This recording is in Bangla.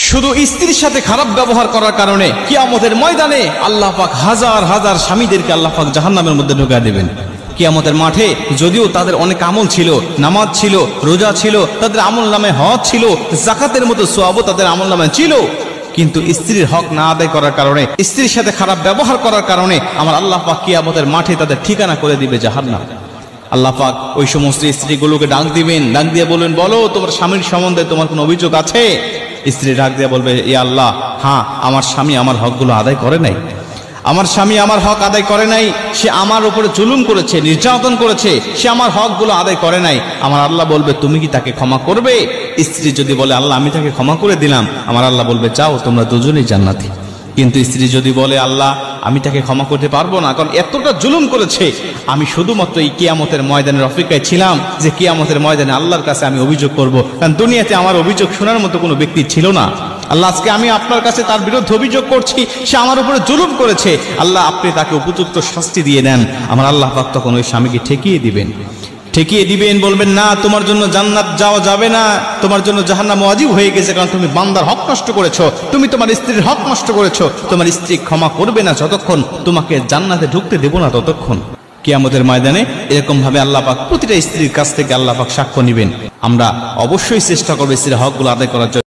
শুধু স্ত্রীর সাথে খারাপ ব্যবহার করার কারণে কিয়ামতের ময়দানে আল্লাহ পাক হাজার হাজার স্বামীদেরকে আল্লাহ পাক জাহান্নামের মধ্যে ঢুকিয়ে দেবেন। কিয়ামতের মাঠে যদিও তাদের অনেক আমল ছিল, নামাজ ছিল, রোজা ছিল, তাদের আমল নামে হজ ছিল, যাকাতের মতো সওয়াবও তাদের আমল নামে ছিল, কিন্তু স্ত্রীর হক না আদায় করার কারণে, স্ত্রীর সাথে খারাপ ব্যবহার করার কারণে আমার আল্লাহ পাক কিয়ামতের মাঠে তাদের ঠিকানা করে দিবে জাহান্নাম। আল্লাহ পাক ওই সমস্ত স্ত্রীগুলোকে ডাক দিবেন, ডাক দিয়ে বলবেন, বলো তোমার স্বামীর সম্বন্ধে তোমার কোনো অভিযোগ আছে? স্ত্রী ডাক দিয়ে বলবে, ইয়া আল্লাহ, হ্যাঁ, আমার স্বামী আমার হকগুলো আদায় করে নাই, আমার স্বামী আমার হক আদায় করে নাই, সে আমার উপরে জুলুম করেছে, নির্যাতন করেছে, সে আমার হকগুলো আদায় করে নাই। আমার আল্লাহ বলবে, তুমি কি তাকে ক্ষমা করবে? স্ত্রী যদি বলে, আল্লাহ আমি তাকে ক্ষমা করে দিলাম, আমার আল্লাহ বলবে, যাও তোমরা দুজনেই জান্নাতি। কিন্তু স্ত্রী যদি বলে, আল্লাহ আমি তাকে ক্ষমা করতে পারবো না, কারণ এতটা জুলুম করেছে, আমি শুধুমাত্র এই কিয়ামতের ময়দানের অপেক্ষায় ছিলাম যে কিয়ামতের ময়দানে আল্লাহর কাছে আমি অভিযোগ করব, কারণ দুনিয়াতে আমার অভিযোগ শোনার মতো কোনো ব্যক্তি ছিল না। আল্লাহ আজকে আমি আপনার কাছে তার বিরুদ্ধে অভিযোগ করছি, সে আমার উপরে জুলুম করেছে, আল্লাহ আপনি তাকে উপযুক্ত শাস্তি দিয়ে দেন। আমার আল্লাহ পাক তখন ওই স্বামীকে ঠেকিয়ে দিবেন, বলবেন, না, তোমার জন্য জান্নাত যাওয়া যাবে না, তোমার জন্য জাহান্নাম ওয়াজিব হয়ে গেছে, কারণ তুমি বান্দার হক নষ্ট করেছো, তুমি তোমার স্ত্রীর হক নষ্ট করেছো, তোমার স্ত্রী ক্ষমা করবে না যতক্ষণ, তোমাকে জান্নাতে ঢুকতে দেব না ততক্ষণ। কিয়ামতের ময়দানে এরকম ভাবে আল্লাহ পাক প্রতিটা স্ত্রীর কাছ থেকে আল্লাহ পাক সাক্ষ্য নিবেন। আমরা অবশ্যই চেষ্টা করবো স্ত্রীর হকগুলো আদায় করার জন্য।